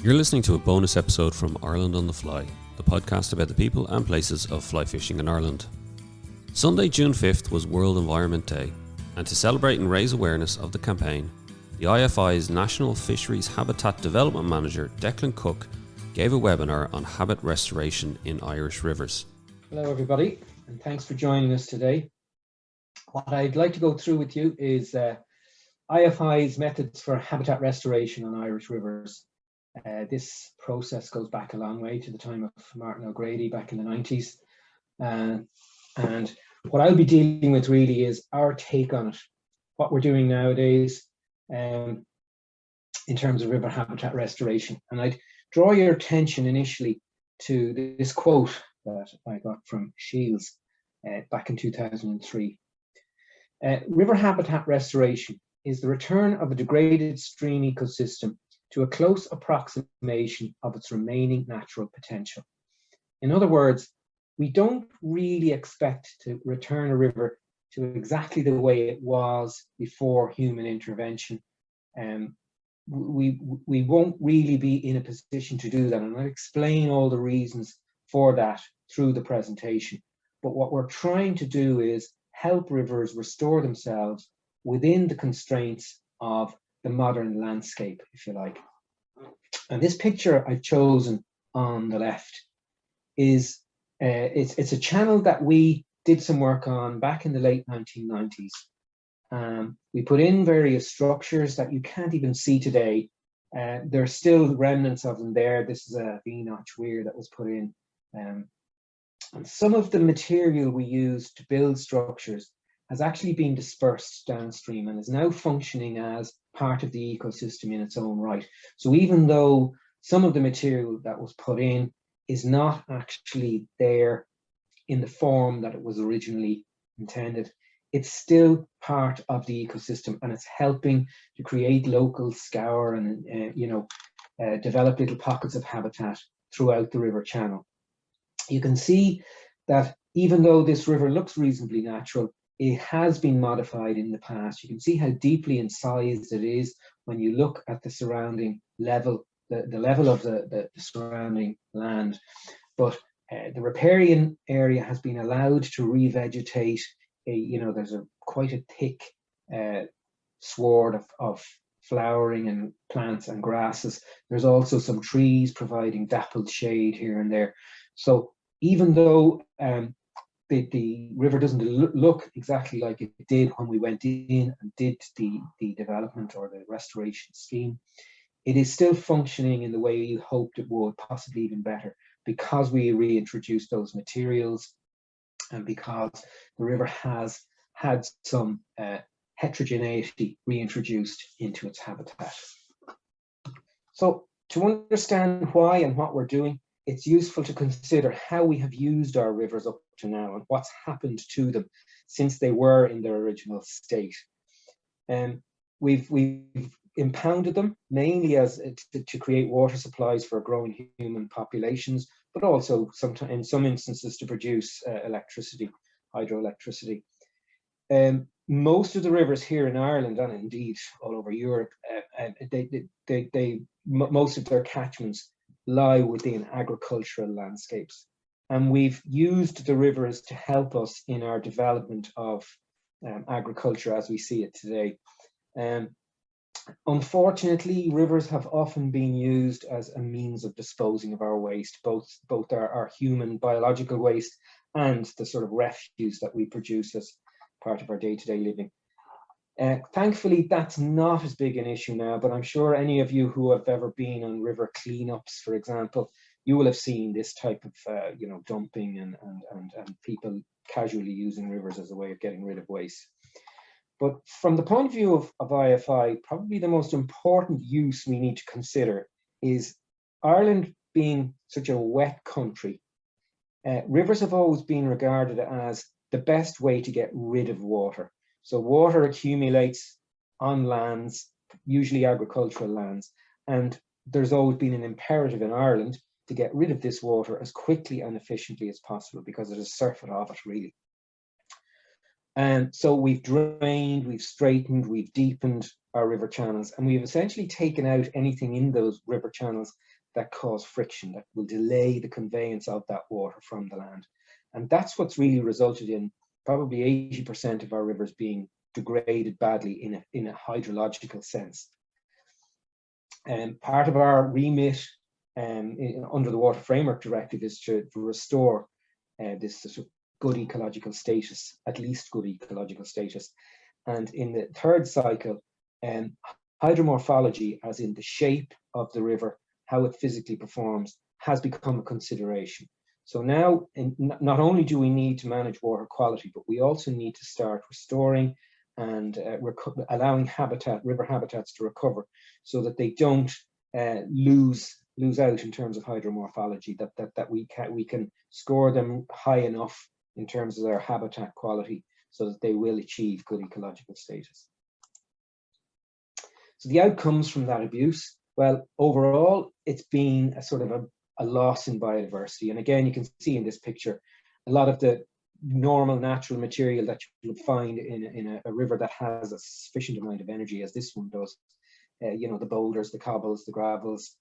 You're listening to a bonus episode from Ireland on the Fly, the podcast about the people and places of fly fishing in Ireland. Sunday, June 5th was World Environment Day, and to celebrate and raise awareness of the campaign, the IFI's National Fisheries Habitat Development Manager, Declan Cooke, gave a webinar on habitat restoration in Irish rivers. Hello everybody, and thanks for joining us today. What I'd like to go through with you is IFI's methods for habitat restoration on Irish rivers. This process goes back a long way to the time of Martin O'Grady back in the 90s. And what I'll be dealing with really is our take on it, what we're doing nowadays in terms of river habitat restoration. And I'd draw your attention initially to this quote that I got from Shields back in 2003. River habitat restoration is the return of a degraded stream ecosystem to a close approximation of its remaining natural potential. In other words, we don't really expect to return a river to exactly the way it was before human intervention. We won't really be in a position to do that, and I'll explain all the reasons for that through the presentation. But what we're trying to do is help rivers restore themselves within the constraints of the modern landscape, if you like. And this picture I've chosen on the left is it's a channel that we did some work on back in the late 1990s. We put in various structures that you can't even see today. There are still remnants of them there. This is a V-notch weir that was put in. And some of the material we used to build structures has actually been dispersed downstream and is now functioning as part of the ecosystem in its own right. So even though some of the material that was put in is not actually there in the form that it was originally intended, it's still part of the ecosystem, and it's helping to create local scour and develop little pockets of habitat throughout the river channel. You can see that even though this river looks reasonably natural, it has been modified in the past. You can see how deeply incised it is when you look at the surrounding level, the level of the surrounding land. But the riparian area has been allowed to revegetate. There's quite a thick sward of flowering and plants and grasses. There's also some trees providing dappled shade here and there. So even though the river doesn't look exactly like it did when we went in and did the development or the restoration scheme, it is still functioning in the way you hoped it would, possibly even better, because we reintroduced those materials and because the river has had some heterogeneity reintroduced into its habitat. So to understand why and what we're doing, it's useful to consider how we have used our rivers up to now and what's happened to them since they were in their original state. We've impounded them mainly as to create water supplies for growing human populations, but also sometimes in some instances to produce electricity, hydroelectricity. Most of the rivers here in Ireland, and indeed all over Europe, most of their catchments lie within agricultural landscapes. And we've used the rivers to help us in our development of agriculture as we see it today. Unfortunately, rivers have often been used as a means of disposing of our waste, both our human biological waste and the sort of refuse that we produce as part of our day-to-day living. Thankfully, that's not as big an issue now, but I'm sure any of you who have ever been on river cleanups, for example, you will have seen this type of dumping and people casually using rivers as a way of getting rid of waste. But from the point of view of IFI, probably the most important use we need to consider is Ireland being such a wet country. Rivers have always been regarded as the best way to get rid of water. So water accumulates on lands, usually agricultural lands, and there's always been an imperative in Ireland to get rid of this water as quickly and efficiently as possible because there's a surfeit of it, really. And so we've drained, we've straightened, we've deepened our river channels, and we've essentially taken out anything in those river channels that cause friction, that will delay the conveyance of that water from the land. And that's what's really resulted in probably 80% of our rivers being degraded badly in a hydrological sense. And part of our remit under the Water Framework Directive is to restore this sort of good ecological status, at least good ecological status. And in the third cycle, hydromorphology, as in the shape of the river, how it physically performs, has become a consideration. So now, not only do we need to manage water quality, but we also need to start restoring and allowing river habitats to recover, so that they don't lose out in terms of hydromorphology, that we can score them high enough in terms of their habitat quality so that they will achieve good ecological status. So the outcomes from that abuse, well, overall, it's been a sort of a loss in biodiversity. And again, you can see in this picture, a lot of the normal natural material that you would find in a river that has a sufficient amount of energy, as this one does, you know, the boulders, the cobbles, the gravels,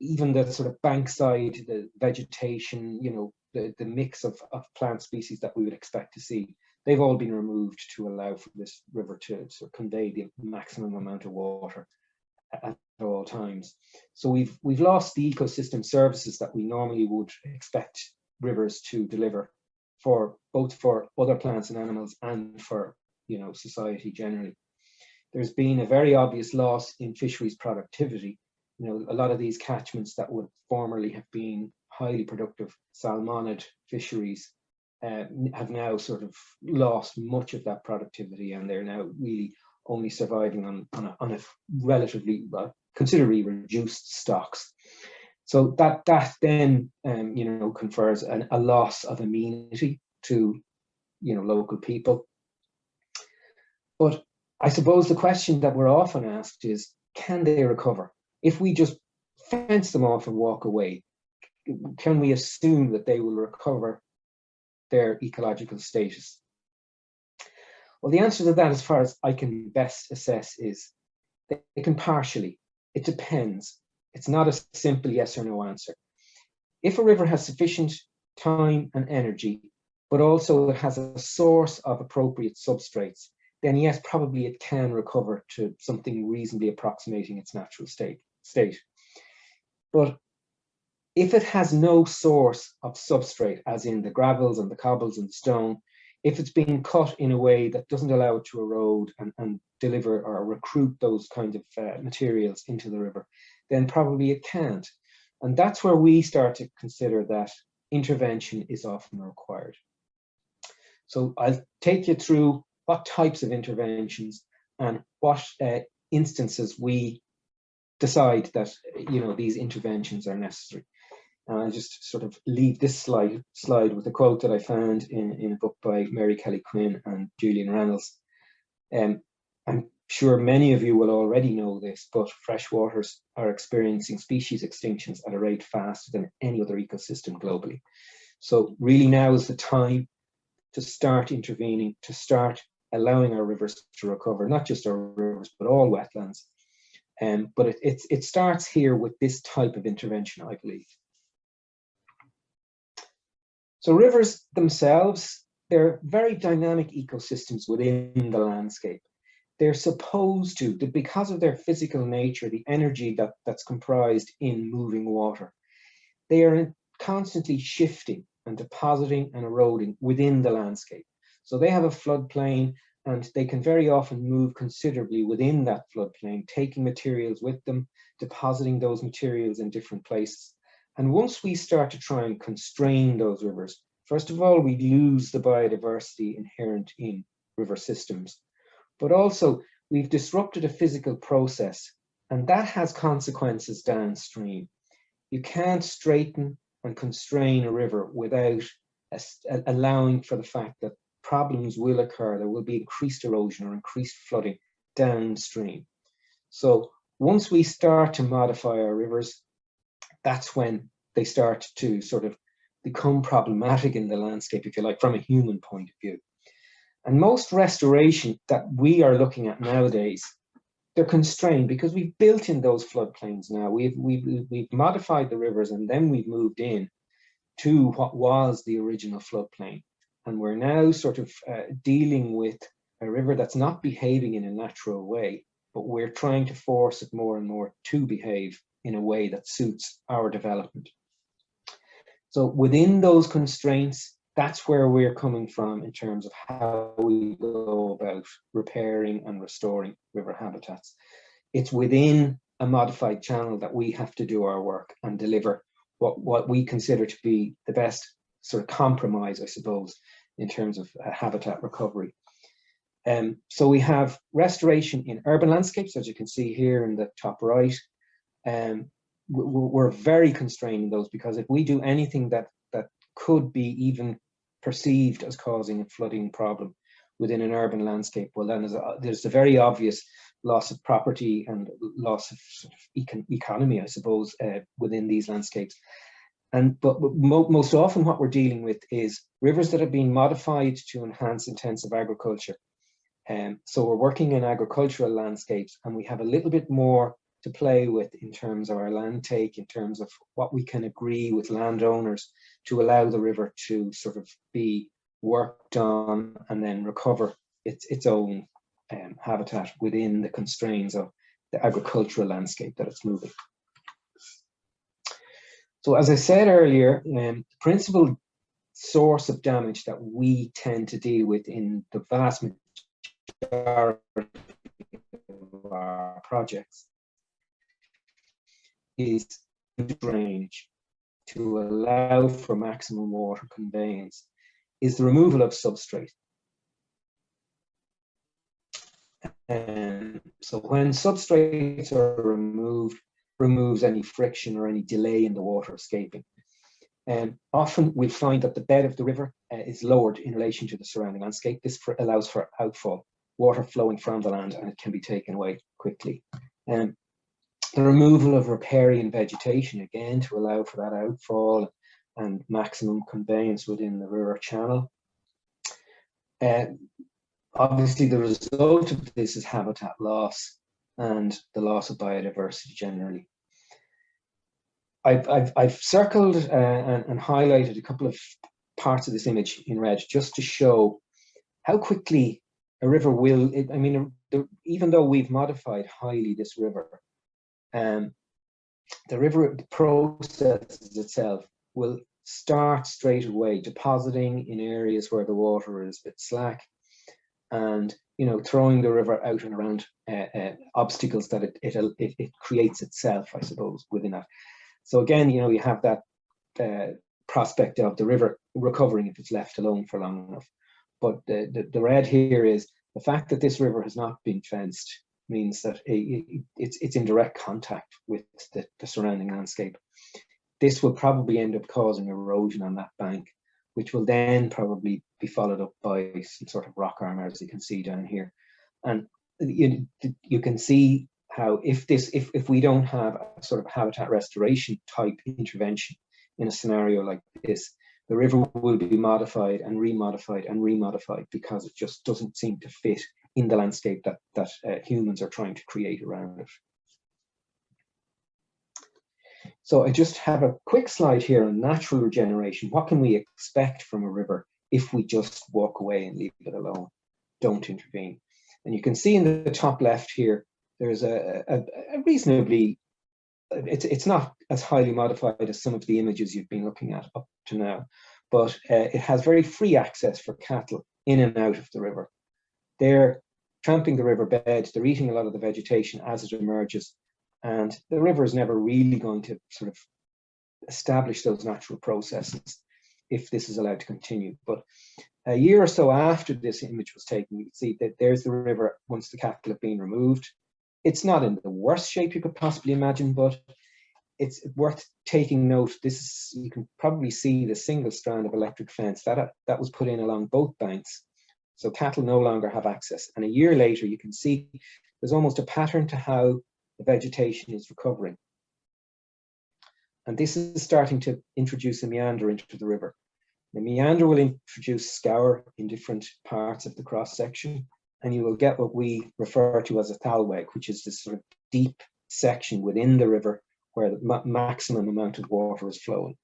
even the sort of bankside, the vegetation, you know, the mix of plant species that we would expect to see, they've all been removed to allow for this river to sort of convey the maximum amount of water at all times. So we've lost the ecosystem services that we normally would expect rivers to deliver for both for other plants and animals and for, you know, society generally. There's been a very obvious loss in fisheries productivity. You know, a lot of these catchments that would formerly have been highly productive salmonid fisheries have now sort of lost much of that productivity, and they're now really only surviving on a relatively considerably reduced stocks. So that then you know, confers a loss of amenity to, you know, local people. But I suppose the question that we're often asked is, can they recover? If we just fence them off and walk away, can we assume that they will recover their ecological status? Well, the answer to that, as far as I can best assess, is they can partially. It depends. It's not a simple yes or no answer. If a river has sufficient time and energy, but also it has a source of appropriate substrates, then yes, probably it can recover to something reasonably approximating its natural state. But if it has no source of substrate, as in the gravels and the cobbles and stone, if it's being cut in a way that doesn't allow it to erode and deliver or recruit those kinds of materials into the river, then probably it can't. And that's where we start to consider that intervention is often required. So I'll take you through what types of interventions and what instances we decide that, you know, these interventions are necessary. And I'll just sort of leave this slide with a quote that I found in a book by Mary Kelly Quinn and Julian Reynolds. I'm sure many of you will already know this, but freshwaters are experiencing species extinctions at a rate faster than any other ecosystem globally. So really now is the time to start intervening, to start allowing our rivers to recover, not just our rivers, but all wetlands. But it starts here with this type of intervention, I believe. So rivers themselves, they're very dynamic ecosystems within the landscape. They're supposed to, because of their physical nature, the energy that's comprised in moving water, they are constantly shifting and depositing and eroding within the landscape. So they have a floodplain, and they can very often move considerably within that floodplain, taking materials with them, depositing those materials in different places. And once we start to try and constrain those rivers, first of all, we lose the biodiversity inherent in river systems. But also, we've disrupted a physical process, and that has consequences downstream. You can't straighten and constrain a river without allowing for the fact that problems will occur. There will be increased erosion or increased flooding downstream. So once we start to modify our rivers, that's when they start to sort of become problematic in the landscape, if you like, from a human point of view. And most restoration that we are looking at nowadays they're constrained because we've built in those floodplains now. We've modified the rivers, and then we've moved in to what was the original floodplain. And we're now sort of dealing with a river that's not behaving in a natural way, but we're trying to force it more and more to behave in a way that suits our development. So within those constraints, that's where we're coming from in terms of how we go about repairing and restoring river habitats. It's within a modified channel that we have to do our work and deliver what we consider to be the best sort of compromise, I suppose, in terms of habitat recovery. So we have restoration in urban landscapes, as you can see here in the top right. We're very constrained in those, because if we do anything that could be even perceived as causing a flooding problem within an urban landscape, well, then there's a very obvious loss of property and loss of sort of economy, I suppose, within these landscapes. But most often what we're dealing with is rivers that have been modified to enhance intensive agriculture. So we're working in agricultural landscapes, and we have a little bit more to play with in terms of our land take, in terms of what we can agree with landowners to allow the river to sort of be worked on and then recover its own habitat within the constraints of the agricultural landscape that it's moving. So as I said earlier, the principal source of damage that we tend to deal with in the vast majority of our projects is drainage to allow for maximum water conveyance, is the removal of substrate. So when substrates are removed, removes any friction or any delay in the water escaping. Often we find that the bed of the river is lowered in relation to the surrounding landscape. This allows for outfall, water flowing from the land, and it can be taken away quickly. The removal of riparian vegetation, again, to allow for that outfall and maximum conveyance within the river channel. Obviously, the result of this is habitat loss and the loss of biodiversity generally. I've circled and highlighted a couple of parts of this image in red just to show how quickly a river will, even though we've modified highly this river, the river processes itself will start straight away depositing in areas where the water is a bit slack, and throwing the river out and around obstacles that it creates itself, I suppose, within that. So again, you have that prospect of the river recovering if it's left alone for long enough. But the red here is the fact that this river has not been fenced means that it's in direct contact with the surrounding landscape. This will probably end up causing erosion on that bank, which will then probably be followed up by some sort of rock armor, as you can see down here. And you can see how if we don't have a sort of habitat restoration type intervention in a scenario like this, the river will be modified and remodified and remodified because it just doesn't seem to fit in the landscape that humans are trying to create around it. So I just have a quick slide here on natural regeneration. What can we expect from a river if we just walk away and leave it alone, don't intervene? And you can see in the top left here, there's a reasonably, it's not as highly modified as some of the images you've been looking at up to now, but it has very free access for cattle in and out of the river. They're tramping the river bed, they're eating a lot of the vegetation as it emerges, and the river is never really going to sort of establish those natural processes if this is allowed to continue. But a year or so after this image was taken, you can see that there's the river once the cattle have been removed. It's not in the worst shape you could possibly imagine, but it's worth taking note. You can probably see the single strand of electric fence that was put in along both banks. So cattle no longer have access. And a year later, you can see there's almost a pattern to how the vegetation is recovering. And this is starting to introduce a meander into the river. The meander will introduce scour in different parts of the cross section, and you will get what we refer to as a thalweg, which is this sort of deep section within the river where the maximum amount of water is flowing.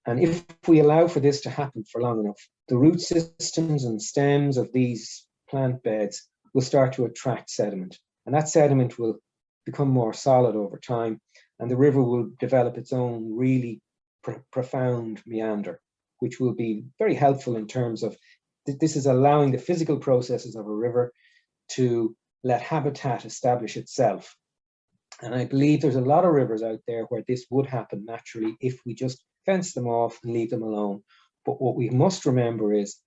And if we allow for this to happen for long enough, the root systems and stems of these plant beds will start to attract sediment. And that sediment will become more solid over time, and the river will develop its own really profound meander, which will be very helpful in terms of this is allowing the physical processes of a river to let habitat establish itself. And I believe there's a lot of rivers out there where this would happen naturally if we just fence them off and leave them alone. But what we must remember is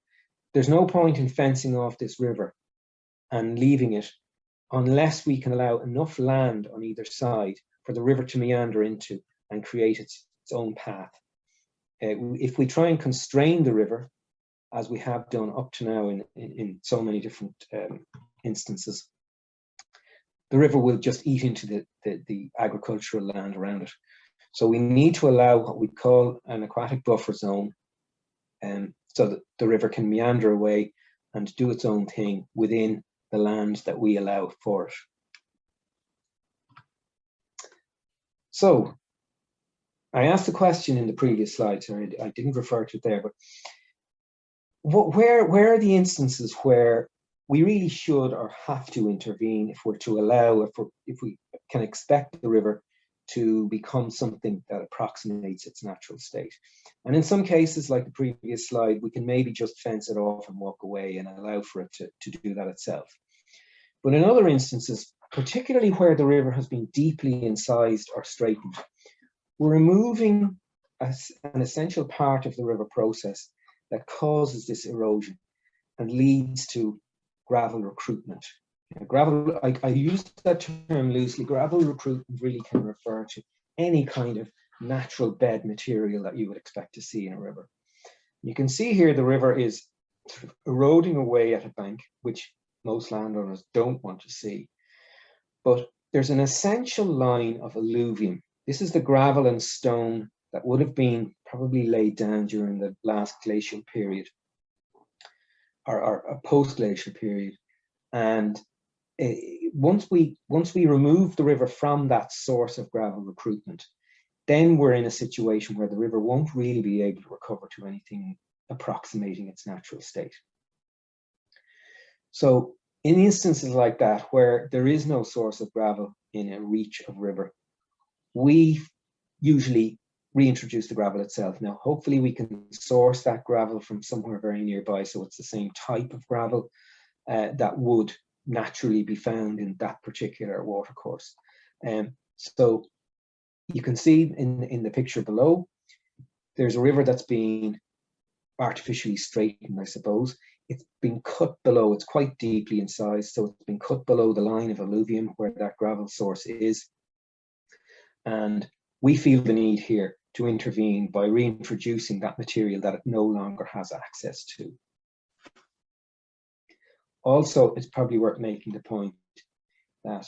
there's no point in fencing off this river and leaving it unless we can allow enough land on either side for the river to meander into and create its own path. If we try and constrain the river, as we have done up to now in so many different instances, the river will just eat into the agricultural land around it. So we need to allow what we call an aquatic buffer zone, so that the river can meander away and do its own thing within the land that we allow for it. So I asked the question in the previous slide, so I didn't refer to it there, but where are the instances where we really should or have to intervene if we're to allow, if we can expect the river to become something that approximates its natural state? And in some cases, like the previous slide, we can maybe just fence it off and walk away and allow for it to do that itself. But in other instances, particularly where the river has been deeply incised or straightened, we're removing an essential part of the river process that causes this erosion and leads to gravel recruitment. Gravel, I use that term loosely. Gravel recruitment really can refer to any kind of natural bed material that you would expect to see in a river. You can see here the river is sort of eroding away at a bank, which most landowners don't want to see. But there's an essential line of alluvium. This is the gravel and stone that would have been probably laid down during the last glacial period or a post-glacial period. And once we remove the river from that source of gravel recruitment, then we're in a situation where the river won't really be able to recover to anything approximating its natural state. So in instances like that, where there is no source of gravel in a reach of river, we usually reintroduce the gravel itself. Now, hopefully we can source that gravel from somewhere very nearby, so it's the same type of gravel that would naturally be found in that particular watercourse. So you can see in the picture below, there's a river that's been artificially straightened, I suppose. It's been cut below, it's quite deeply incised, so it's been cut below the line of alluvium where that gravel source is. And we feel the need here to intervene by reintroducing that material that it no longer has access to. Also, it's probably worth making the point that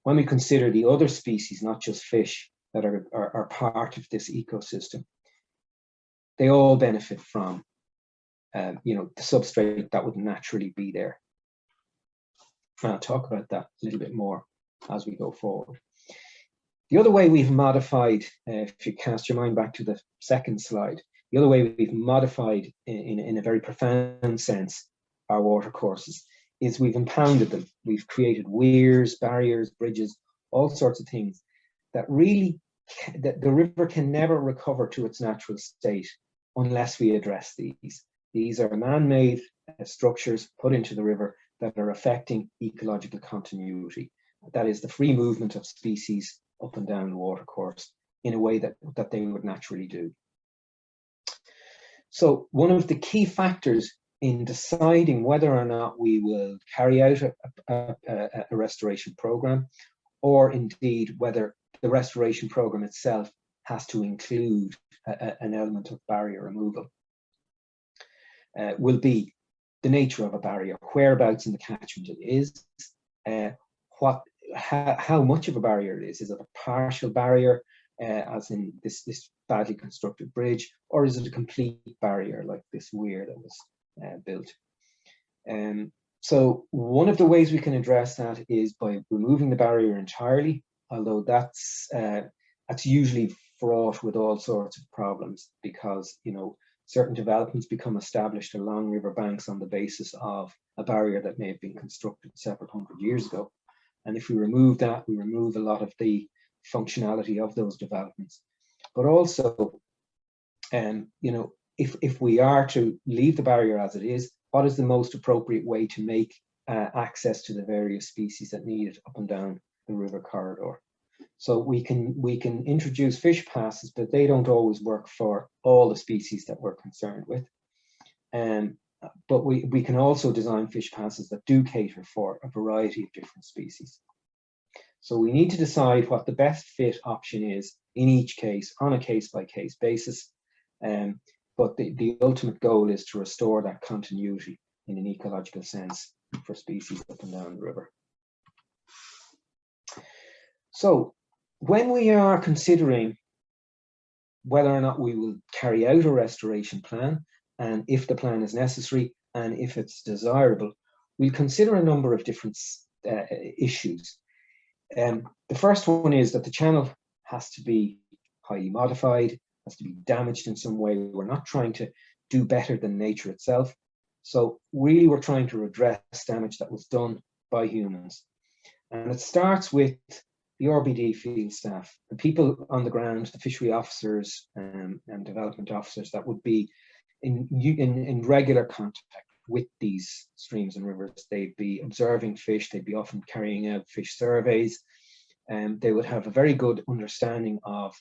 when we consider the other species, not just fish, that are part of this ecosystem, they all benefit from the substrate that would naturally be there. And I'll talk about that a little bit more as we go forward. The other way we've modified, if you cast your mind back to the second slide, the other way we've modified in a very profound sense our watercourses is we've impounded them. We've created weirs, barriers, bridges, all sorts of things that really, that the river can never recover to its natural state unless we address these. These are man-made structures put into the river that are affecting ecological continuity. That is the free movement of species up and down the watercourse in a way that they would naturally do. So one of the key factors in deciding whether or not we will carry out a restoration program, or indeed whether the restoration program itself has to include an element of barrier removal, will be the nature of a barrier, whereabouts in the catchment it is, how much of a barrier it is. Is it a partial barrier, as in this badly constructed bridge, or is it a complete barrier like this weir that was built? So one of the ways we can address that is by removing the barrier entirely, although that's usually fraught with all sorts of problems because, you know, certain developments become established along river banks on the basis of a barrier that may have been constructed several hundred years ago. And if we remove that, we remove a lot of the functionality of those developments. But also, you know, if we are to leave the barrier as it is, what is the most appropriate way to make access to the various species that need it up and down the river corridor? So we can introduce fish passes, but they don't always work for all the species that we're concerned with. But we can also design fish passes that do cater for a variety of different species. So we need to decide what the best fit option is in each case on a case-by-case basis. But the ultimate goal is to restore that continuity in an ecological sense for species up and down the river. So when we are considering whether or not we will carry out a restoration plan, and if the plan is necessary and if it's desirable, we'll consider a number of different issues. The first one is that the channel has to be highly modified, has to be damaged in some way. We're not trying to do better than nature itself. So really we're trying to redress damage that was done by humans. And it starts with the RBD field staff, the people on the ground, the fishery officers and development officers that would be in regular contact with these streams and rivers. They'd be observing fish, they'd be often carrying out fish surveys, and they would have a very good understanding of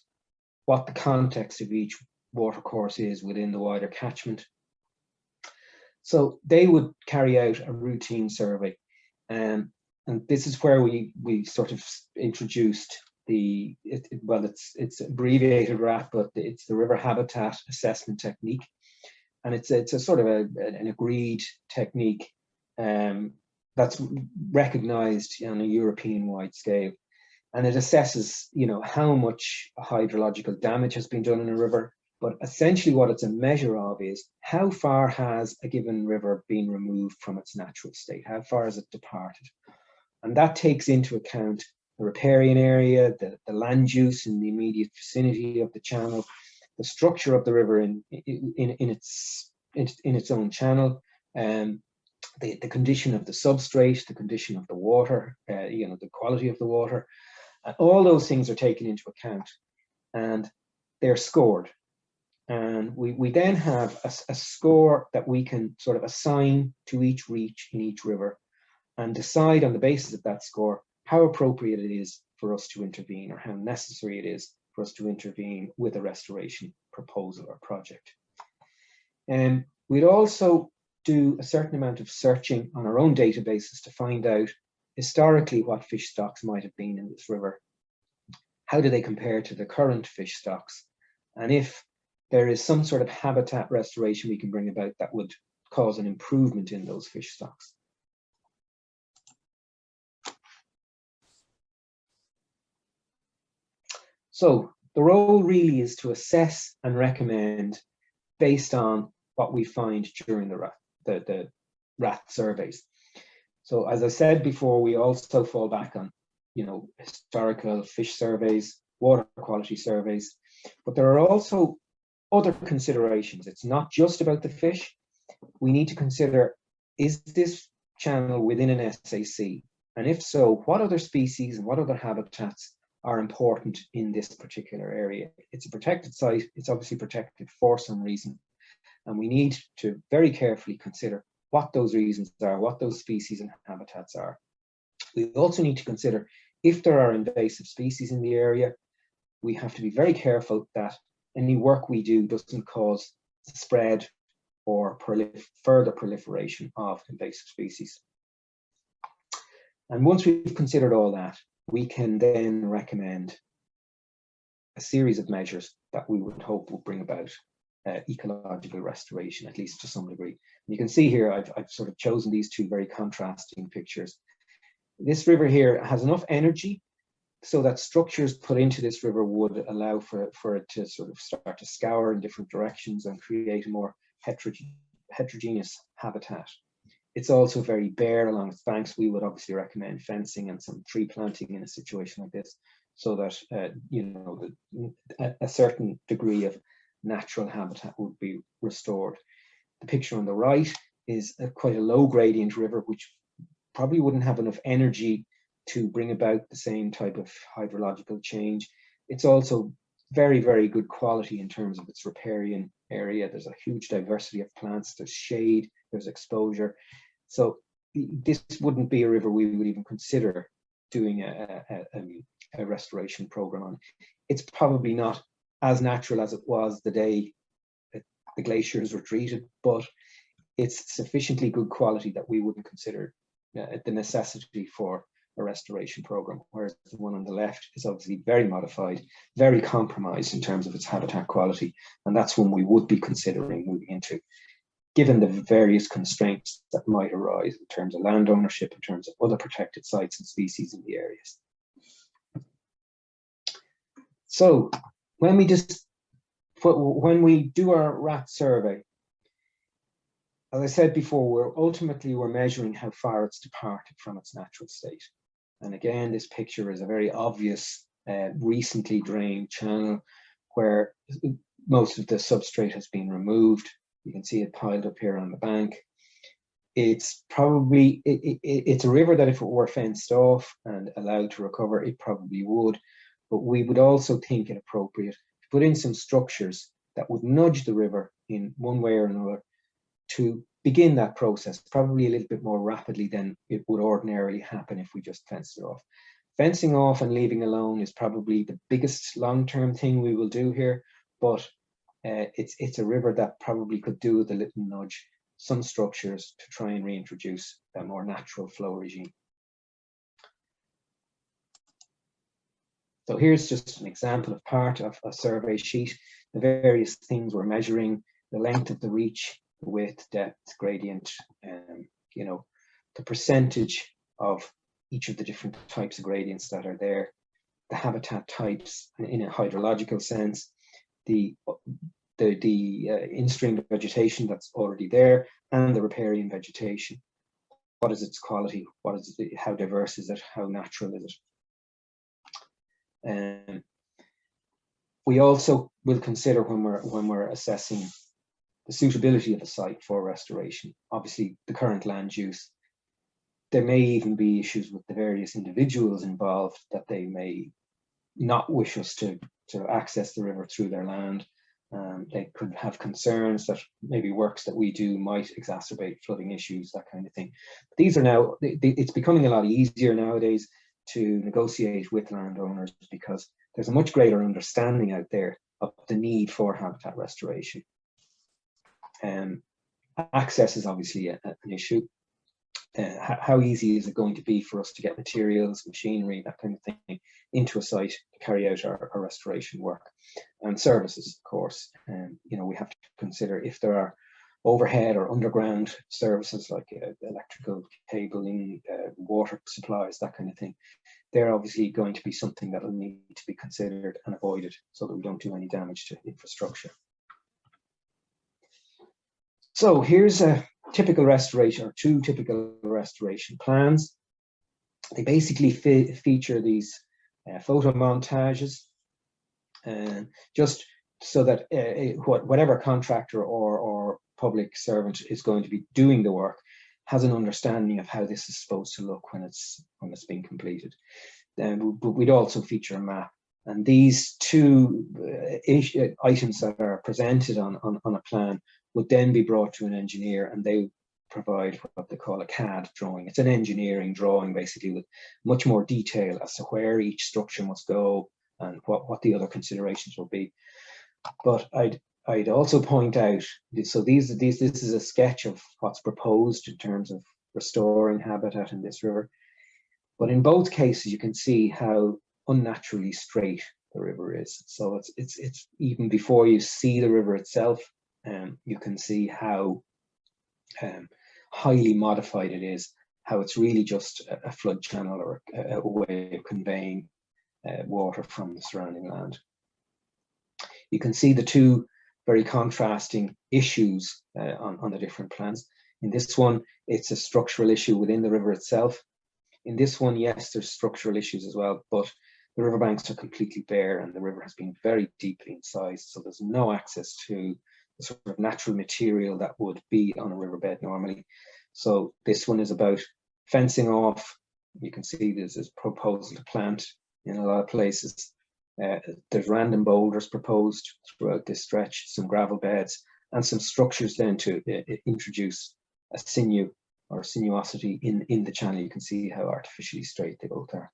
what the context of each watercourse is within the wider catchment. So they would carry out a routine survey. And this is where we sort of introduced it's abbreviated RAT, but it's the River Habitat Assessment Technique. And it's a sort of an agreed technique that's recognized on a European-wide scale. And it assesses, you know, how much hydrological damage has been done in a river. But essentially what it's a measure of is how far has a given river been removed from its natural state? How far has it departed? And that takes into account the riparian area, the land use in the immediate vicinity of the channel, the structure of the river in its own channel, the condition of the substrate, the condition of the water, you know, the quality of the water. All those things are taken into account and they're scored. And we then have a score that we can sort of assign to each reach in each river and decide on the basis of that score how appropriate it is for us to intervene or how necessary it is for us to intervene with a restoration proposal or project. And we'd also do a certain amount of searching on our own databases to find out historically what fish stocks might have been in this river. How do they compare to the current fish stocks? And if there is some sort of habitat restoration we can bring about that would cause an improvement in those fish stocks. So the role really is to assess and recommend based on what we find during the RAT surveys. So as I said before, we also fall back on, you know, historical fish surveys, water quality surveys, but there are also other considerations. It's not just about the fish. We need to consider, is this channel within an SAC? And if so, what other species and what other habitats are important in this particular area? It's a protected site. It's obviously protected for some reason. And we need to very carefully consider what those reasons are, what those species and habitats are. We also need to consider if there are invasive species in the area. We have to be very careful that any work we do doesn't cause spread or further proliferation of invasive species. And once we've considered all that, we can then recommend a series of measures that we would hope will bring about ecological restoration, at least to some degree. And you can see here, I've sort of chosen these two very contrasting pictures. This river here has enough energy so that structures put into this river would allow for it to sort of start to scour in different directions and create a more heterogeneous habitat. It's also very bare along its banks. We would obviously recommend fencing and some tree planting in a situation like this, so that you know, a certain degree of natural habitat would be restored. The picture on the right is quite a low gradient river, which probably wouldn't have enough energy to bring about the same type of hydrological change. It's also very, very good quality in terms of its riparian area. There's a huge diversity of plants, there's shade, there's exposure. So this wouldn't be a river we would even consider doing a restoration program on. It's probably not as natural as it was the day that the glaciers retreated, but it's sufficiently good quality that we wouldn't consider the necessity for a restoration program, whereas the one on the left is obviously very modified, very compromised in terms of its habitat quality, and that's one we would be considering moving into, given the various constraints that might arise in terms of land ownership, in terms of other protected sites and species in the areas. So when we do our rat survey, as I said before, we're measuring how far it's departed from its natural state. And again, this picture is a very obvious recently drained channel where most of the substrate has been removed. You can see it piled up here on the bank. It's probably, it's a river that if it were fenced off and allowed to recover, it probably would. But we would also think it appropriate to put in some structures that would nudge the river in one way or another to begin that process, probably a little bit more rapidly than it would ordinarily happen if we just fenced it off. Fencing off and leaving alone is probably the biggest long-term thing we will do here, but it's a river that probably could do with a little nudge, some structures to try and reintroduce a more natural flow regime. So here's just an example of part of a survey sheet, the various things we're measuring, the length of the reach, the width, depth, gradient, you know, the percentage of each of the different types of gradients that are there, the habitat types in a hydrological sense, the in-stream vegetation that's already there, and the riparian vegetation. What is its quality? What is it? How diverse is it? How natural is it? We also will consider when we're assessing the suitability of a site for restoration. Obviously, the current land use, there may even be issues with the various individuals involved that they may not wish us to access the river through their land. They could have concerns that maybe works that we do might exacerbate flooding issues, that kind of thing. But these are now, it's becoming a lot easier nowadays to negotiate with landowners because there's a much greater understanding out there of the need for habitat restoration. Access is obviously an issue. How easy is it going to be for us to get materials, machinery, that kind of thing into a site to carry out our restoration work, and services, of course. You know, we have to consider if there are overhead or underground services like electrical cabling, water supplies, that kind of thing. They're obviously going to be something that will need to be considered and avoided so that we don't do any damage to infrastructure. So here's a typical restoration, or two typical restoration plans. They basically feature these photo montages, just so that whatever contractor or public servant is going to be doing the work has an understanding of how this is supposed to look when it's been completed. But we'd also feature a map. And these two items that are presented on a plan would then be brought to an engineer, and they provide what they call a CAD drawing. It's an engineering drawing, basically, with much more detail as to where each structure must go and what the other considerations will be. But I'd also point out, so this is a sketch of what's proposed in terms of restoring habitat in this river. But in both cases, you can see how unnaturally straight the river is. So it's even before you see the river itself, you can see how highly modified it is, how it's really just a flood channel or a way of conveying water from the surrounding land. You can see the two very contrasting issues on the different plans. In this one, it's a structural issue within the river itself. In this one, yes, there's structural issues as well, but the riverbanks are completely bare and the river has been very deeply incised, so there's no access to the sort of natural material that would be on a riverbed normally. So this one is about fencing off. You can see there's this proposal to plant in a lot of places. There's random boulders proposed throughout this stretch, some gravel beds, and some structures then to introduce a sinew or sinuosity in the channel. You can see how artificially straight they both are.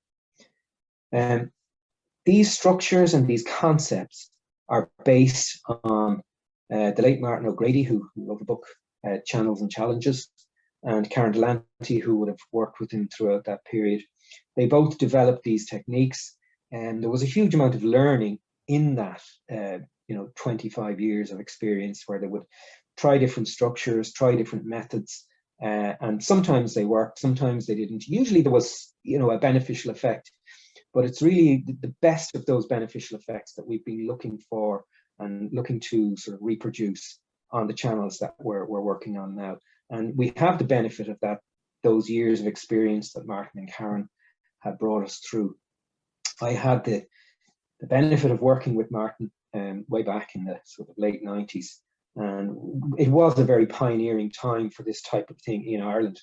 These structures and these concepts are based on the late Martin O'Grady, who wrote the book Channels and Challenges, and Karen Delante, who would have worked with him throughout that period. They both developed these techniques, and there was a huge amount of learning in that 25 years of experience, where they would try different structures, try different methods, and sometimes they worked, sometimes they didn't. Usually there was a beneficial effect, but it's really the best of those beneficial effects that we've been looking for and looking to sort of reproduce on the channels that we're working on now. And we have the benefit of those years of experience that Martin and Karen have brought us through. I had the benefit of working with Martin way back in the sort of late 90s, and it was a very pioneering time for this type of thing in Ireland.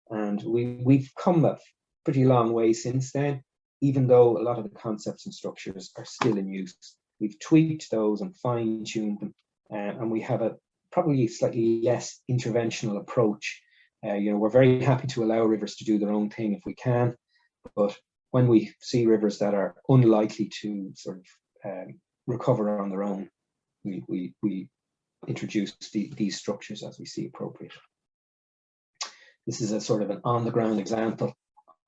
And we've come a pretty long way since then, even though a lot of the concepts and structures are still in use. We've tweaked those and fine-tuned them, and we have a probably slightly less interventional approach. We're very happy to allow rivers to do their own thing if we can, but when we see rivers that are unlikely to sort of recover on their own, we introduce these structures as we see appropriate. This is a sort of an on-the-ground example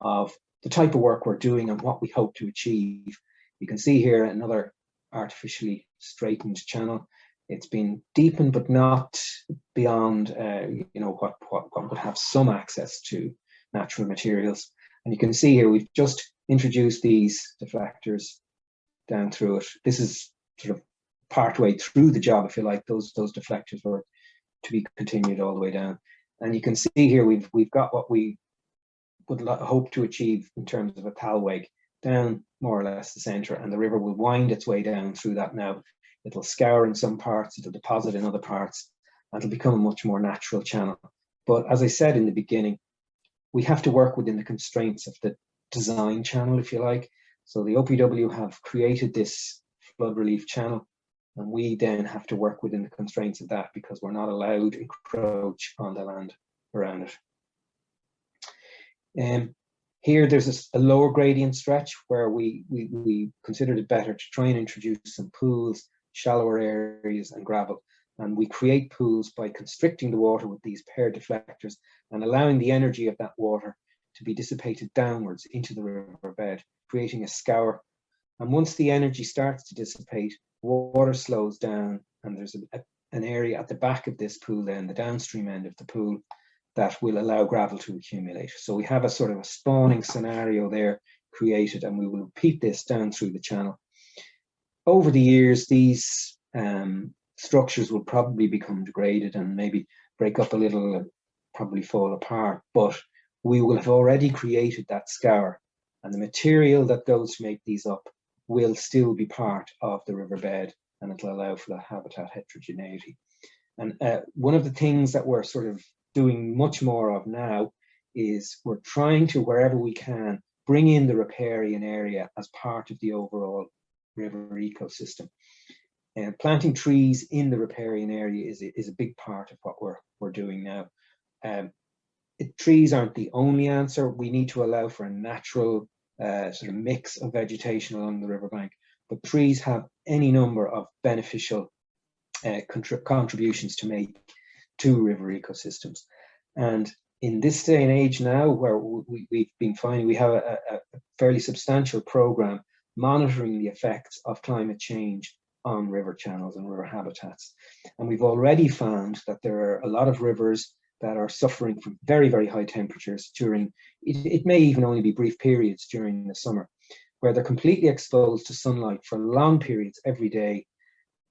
of the type of work we're doing and what we hope to achieve. You can see here another artificially straightened channel. It's been deepened, but not beyond what would have some access to natural materials. And you can see here we've just introduced these deflectors down through it. This is sort of partway through the job, if you like. Those deflectors were to be continued all the way down. And you can see here we've got what we would hope to achieve in terms of a thalweg down more or less the centre, and the river will wind its way down through that now. It'll scour in some parts, it'll deposit in other parts, and it'll become a much more natural channel. But as I said in the beginning, we have to work within the constraints of the design channel, if you like. So the OPW have created this flood relief channel, and we then have to work within the constraints of that, because we're not allowed to encroach on the land around it. Here there's a lower gradient stretch where we considered it better to try and introduce some pools, shallower areas and gravel. And we create pools by constricting the water with these paired deflectors and allowing the energy of that water to be dissipated downwards into the riverbed, creating a scour. And once the energy starts to dissipate, water slows down, and there's an area at the back of this pool then, the downstream end of the pool, that will allow gravel to accumulate. So we have a sort of a spawning scenario there created, and we will repeat this down through the channel. Over the years, these structures will probably become degraded and maybe break up a little and probably fall apart, but we will have already created that scour, and the material that goes to make these up will still be part of the riverbed, and it'll allow for that habitat heterogeneity. And one of the things that we're sort of doing much more of now is we're trying to, wherever we can, bring in the riparian area as part of the overall river ecosystem. And planting trees in the riparian area is a big part of what we're doing now. Trees aren't the only answer. We need to allow for a natural sort of mix of vegetation along the riverbank, but trees have any number of beneficial contributions to make to river ecosystems. And in this day and age now, where we've been finding we have a fairly substantial program monitoring the effects of climate change on river channels and river habitats. And we've already found that there are a lot of rivers that are suffering from very, very high temperatures during, it may even only be brief periods during the summer, where they're completely exposed to sunlight for long periods every day.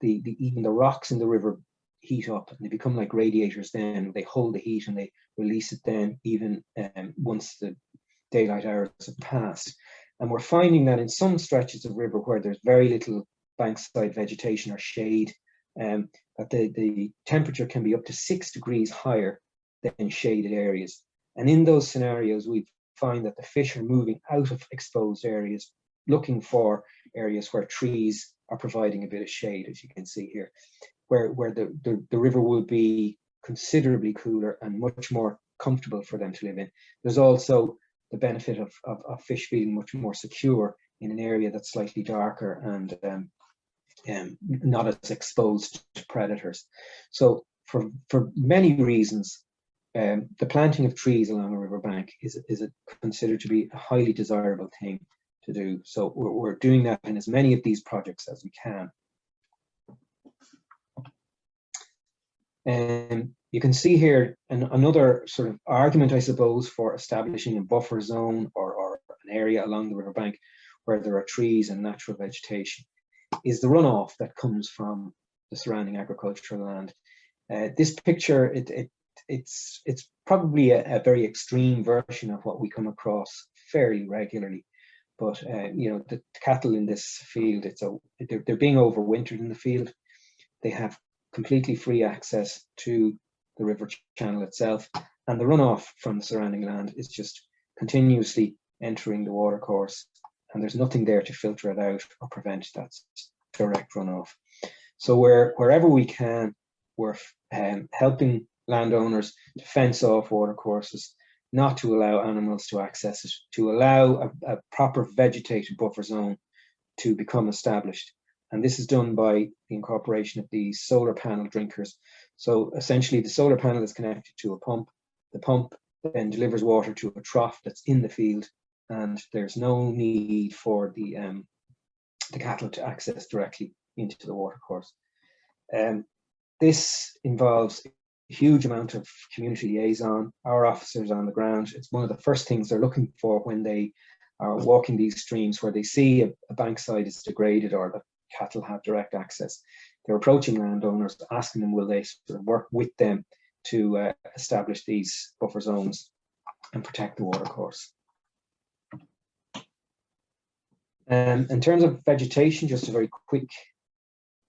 Even the rocks in the river heat up, and they become like radiators then. They hold the heat and they release it then, even once the daylight hours have passed. And we're finding that in some stretches of river where there's very little bankside vegetation or shade, that the temperature can be up to 6 degrees higher than shaded areas. And in those scenarios, we find that the fish are moving out of exposed areas, looking for areas where trees are providing a bit of shade, as you can see here, where the river will be considerably cooler and much more comfortable for them to live in. There's also the benefit of fish feeling much more secure in an area that's slightly darker and not as exposed to predators. So for many reasons, the planting of trees along a riverbank is considered to be a highly desirable thing to do. So we're doing that in as many of these projects as we can. You can see here another sort of argument, I suppose, for establishing a buffer zone or an area along the riverbank where there are trees and natural vegetation is the runoff that comes from the surrounding agricultural land. This picture, it's probably a very extreme version of what we come across fairly regularly. But you know, the cattle in this field, they're being overwintered in the field. They have completely free access to the river channel itself, and the runoff from the surrounding land is just continuously entering the watercourse, and there's nothing there to filter it out or prevent that direct runoff. So wherever we can, we're helping landowners to fence off watercourses, not to allow animals to access it, to allow a proper vegetated buffer zone to become established. And this is done by the incorporation of these solar panel drinkers. So essentially the solar panel is connected to a pump. The pump then delivers water to a trough that's in the field, and there's no need for the cattle to access directly into the watercourse. This involves a huge amount of community liaison. Our officers on the ground, it's one of the first things they're looking for when they are walking these streams, where they see a bankside is degraded or the cattle have direct access. They're approaching landowners, asking them will they sort of work with them to establish these buffer zones and protect the watercourse. In terms of vegetation, just a very quick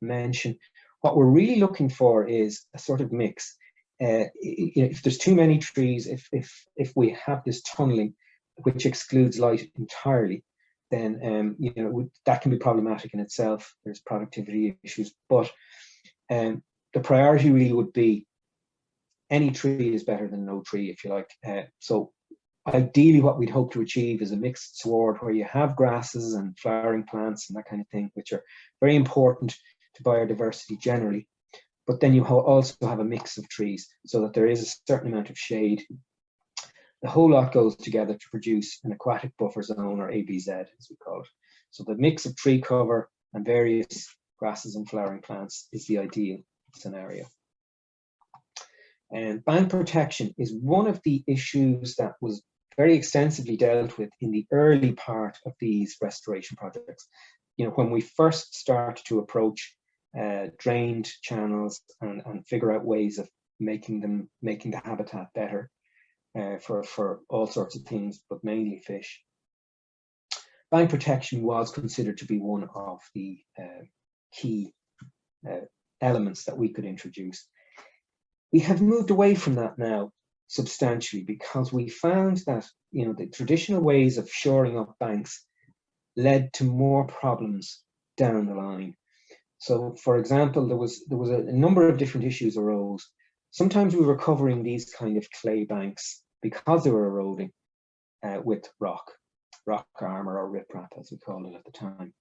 mention. What we're really looking for is a sort of mix. If there's too many trees, if we have this tunneling which excludes light entirely, then that can be problematic in itself. There's productivity issues, but the priority really would be any tree is better than no tree, if you like. So ideally what we'd hope to achieve is a mixed sward where you have grasses and flowering plants and that kind of thing, which are very important to biodiversity generally. But then you also have a mix of trees so that there is a certain amount of shade. The whole lot goes together to produce an aquatic buffer zone, or ABZ as we call it. So the mix of tree cover and various grasses and flowering plants is the ideal scenario. And bank protection is one of the issues that was very extensively dealt with in the early part of these restoration projects. You know, when we first started to approach drained channels and figure out ways of making the habitat better for all sorts of things, but mainly fish. Bank protection was considered to be one of the key elements that we could introduce. We have moved away from that now substantially, because we found that the traditional ways of shoring up banks led to more problems down the line. So, for example, there was a number of different issues arose. Sometimes we were covering these kind of clay banks because they were eroding with rock armor, or riprap as we called it at the time.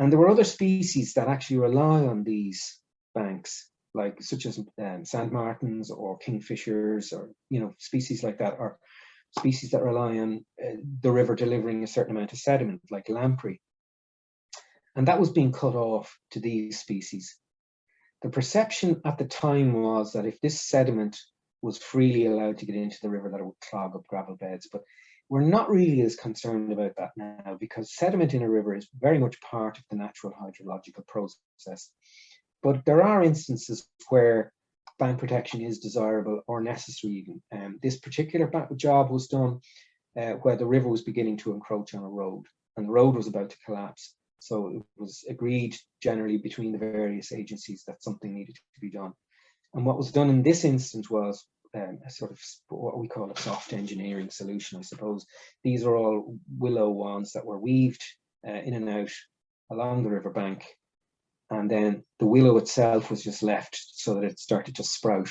And there were other species that actually rely on these banks, such as sand martins or kingfishers, or species like that, or species that rely on the river delivering a certain amount of sediment, like lamprey. And that was being cut off to these species. The perception at the time was that if this sediment was freely allowed to get into the river, that it would clog up gravel beds. But we're not really as concerned about that now, because sediment in a river is very much part of the natural hydrological process. But there are instances where bank protection is desirable or necessary even. This particular job was done where the river was beginning to encroach on a road, and the road was about to collapse. So it was agreed generally between the various agencies that something needed to be done. And what was done in this instance was a sort of what we call a soft engineering solution, I suppose. These are all willow wands that were weaved in and out along the riverbank. And then the willow itself was just left so that it started to sprout.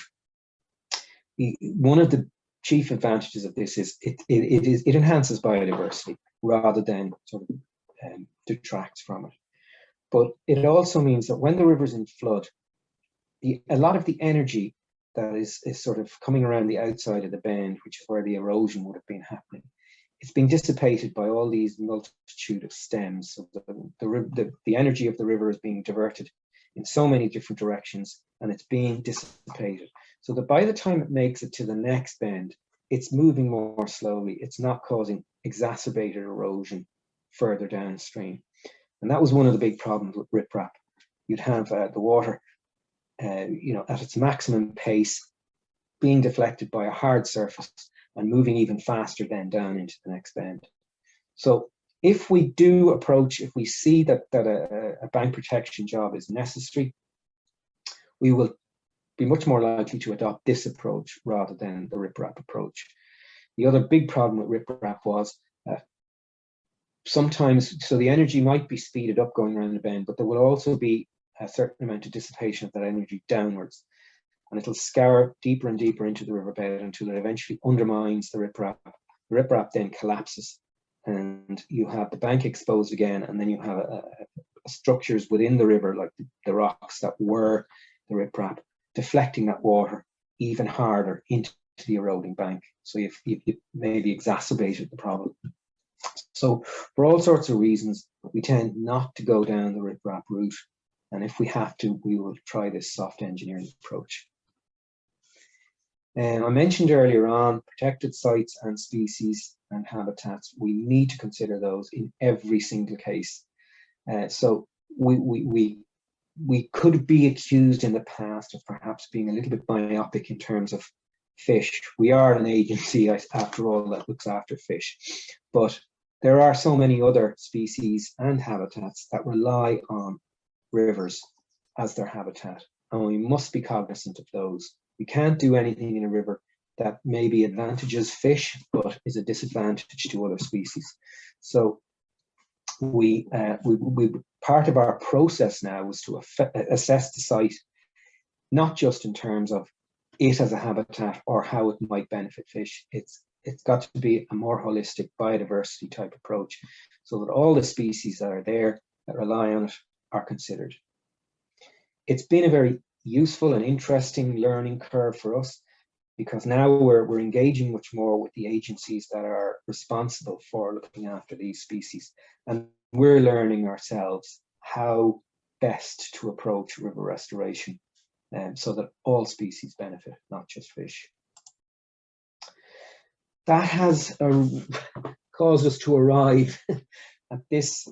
One of the chief advantages of this is it enhances biodiversity rather than sort of detracts from it. But it also means that when the river's in flood, a lot of the energy that is sort of coming around the outside of the bend, which is where the erosion would have been happening, it's being dissipated by all these multitude of stems. So the energy of the river is being diverted in so many different directions, and it's being dissipated. So that by the time it makes it to the next bend, it's moving more slowly. It's not causing exacerbated erosion further downstream. And that was one of the big problems with riprap. You'd have the water, at its maximum pace, being deflected by a hard surface and moving even faster then down into the next bend. So if we see that a bank protection job is necessary, we will be much more likely to adopt this approach rather than the riprap approach. The other big problem with riprap was sometimes, so the energy might be speeded up going around the bend, but there will also be a certain amount of dissipation of that energy downwards, and it'll scour deeper and deeper into the riverbed until it eventually undermines the riprap. The riprap then collapses, and you have the bank exposed again, and then you have structures within the river, like the rocks that were the riprap, deflecting that water even harder into the eroding bank. So you've maybe exacerbated the problem. So for all sorts of reasons, we tend not to go down the riprap route. And if we have to, we will try this soft engineering approach. I mentioned earlier on protected sites and species and habitats. We need to consider those in every single case. So we could be accused in the past of perhaps being a little bit myopic in terms of fish. We are an agency, after all, that looks after fish. But there are so many other species and habitats that rely on rivers as their habitat, and we must be cognizant of those. We can't do anything in a river that maybe advantages fish, but is a disadvantage to other species. So we part of our process now was to assess the site, not just in terms of it as a habitat or how it might benefit fish. It's got to be a more holistic biodiversity type approach, so that all the species that are there that rely on it are considered. It's been a very useful and interesting learning curve for us, because now we're engaging much more with the agencies that are responsible for looking after these species, and we're learning ourselves how best to approach river restoration, so that all species benefit, not just fish. That has caused us to arrive at this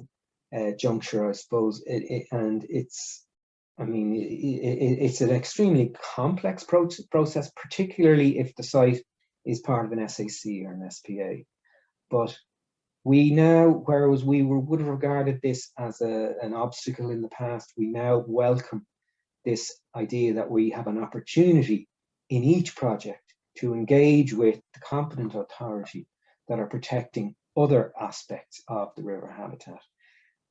juncture, I suppose, and it's an extremely complex process, particularly if the site is part of an SAC or an SPA. But we now, whereas we would have regarded this as an obstacle in the past, we now welcome this idea that we have an opportunity in each project to engage with the competent authority that are protecting other aspects of the river habitat.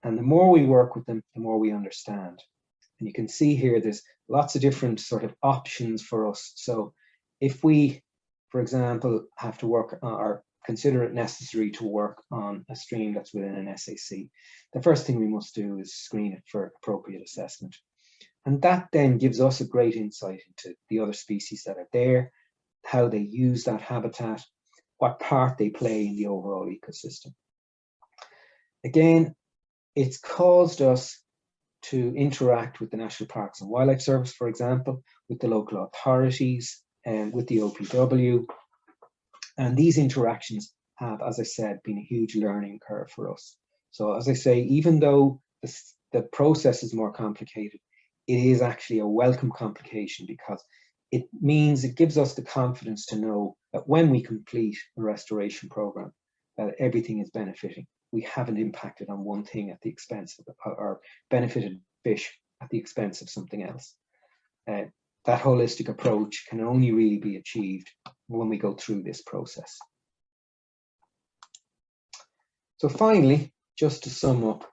And the more we work with them, the more we understand. And you can see here, there's lots of different sort of options for us. So if we, for example, have to work or consider it necessary to work on a stream that's within an SAC, the first thing we must do is screen it for appropriate assessment. And that then gives us a great insight into the other species that are there, how they use that habitat, what part they play in the overall ecosystem. Again, it's caused us to interact with the National Parks and Wildlife Service, for example, with the local authorities and with the OPW. And these interactions have, as I said, been a huge learning curve for us. So as I say, even though the process is more complicated, it is actually a welcome complication, because it means it gives us the confidence to know that when we complete a restoration program, that everything is benefiting. We haven't impacted on one thing at the expense of or benefited fish at the expense of something else. That holistic approach can only really be achieved when we go through this process. So finally, just to sum up,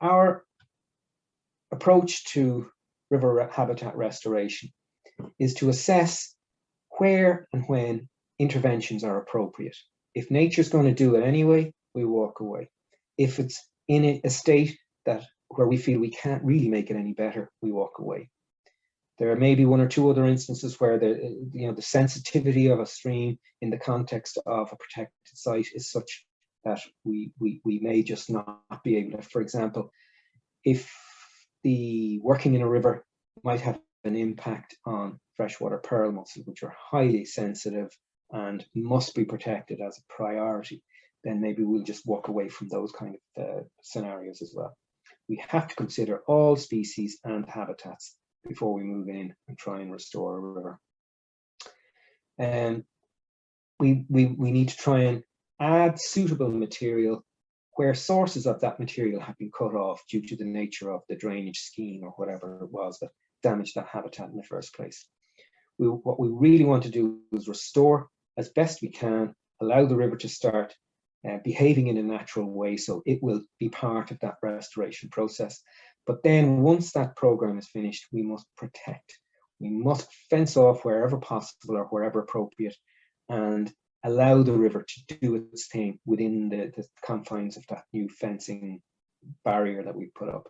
our approach to river habitat restoration is to assess where and when interventions are appropriate. If nature's going to do it anyway, we walk away. If it's in a state where we feel we can't really make it any better, we walk away. There may be one or two other instances where the sensitivity of a stream in the context of a protected site is such that we may just not be able to. For example, if the working in a river might have an impact on freshwater pearl mussel, which are highly sensitive and must be protected as a priority, then maybe we'll just walk away from those kind of scenarios as well. We have to consider all species and habitats before we move in and try and restore a river. And we need to try and add suitable material where sources of that material have been cut off due to the nature of the drainage scheme or whatever it was that damaged that habitat in the first place. What we really want to do is restore as best we can, allow the river to start behaving in a natural way, so it will be part of that restoration process. But then once that program is finished, we must protect. We must fence off wherever possible or wherever appropriate, and allow the river to do its thing within the confines of that new fencing barrier that we put up.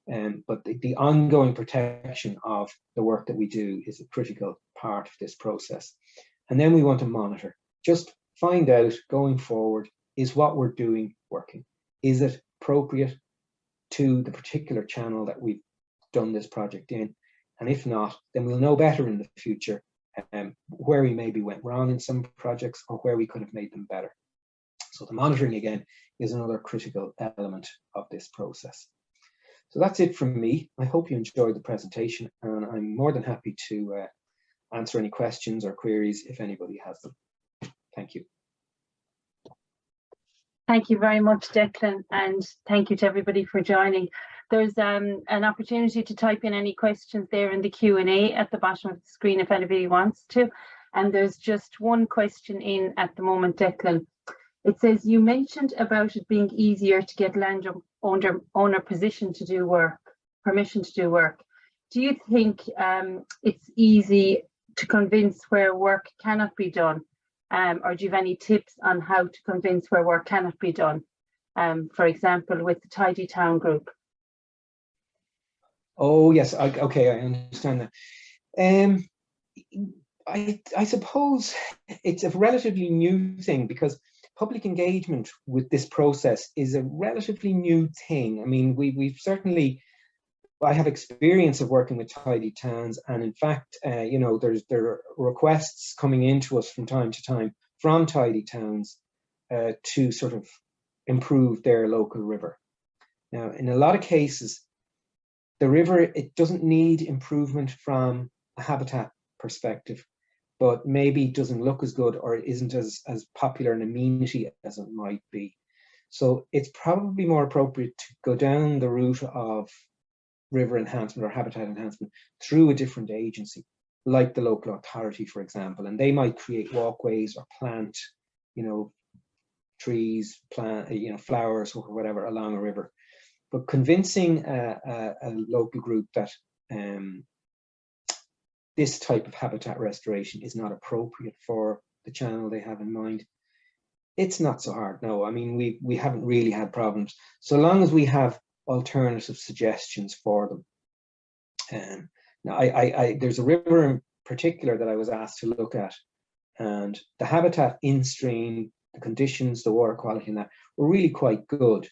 But the ongoing protection of the work that we do is a critical part of this process. And then we want to monitor, just find out going forward, is what we're doing working? Is it appropriate to the particular channel that we've done this project in? And if not, then we'll know better in the future where we maybe went wrong in some projects or where we could have made them better. So the monitoring, again, is another critical element of this process. So that's it from me. I hope you enjoyed the presentation, and I'm more than happy to answer any questions or queries if anybody has them. Thank you. Thank you very much, Declan, and thank you to everybody for joining. There's an opportunity to type in any questions there in the Q&A at the bottom of the screen if anybody wants to. And there's just one question in at the moment, Declan. It says, you mentioned about it being easier to get landowner permission to do work. Do you think it's easy to convince where work cannot be done? Or do you have any tips on how to convince where work cannot be done? For example, with the Tidy Town group. Oh yes, okay, I understand that. I suppose it's a relatively new thing, because public engagement with this process is a relatively new thing. I mean, we've certainly, I have experience of working with tidy towns, and in fact, you know, there are requests coming into us from time to time from tidy towns to sort of improve their local river. Now, in a lot of cases, the river, it doesn't need improvement from a habitat perspective, but maybe doesn't look as good or isn't as popular an amenity as it might be. So it's probably more appropriate to go down the route of river enhancement or habitat enhancement through a different agency, like the local authority, for example, and they might create walkways or plant, you know, trees, plant, you know, flowers or whatever along a river. But convincing a local group that this type of habitat restoration is not appropriate for the channel they have in mind, it's not so hard. No, I mean, we haven't really had problems so long as we have alternative suggestions for them. Now, there's a river in particular that I was asked to look at, and the habitat in stream, the conditions, the water quality, and that were really quite good.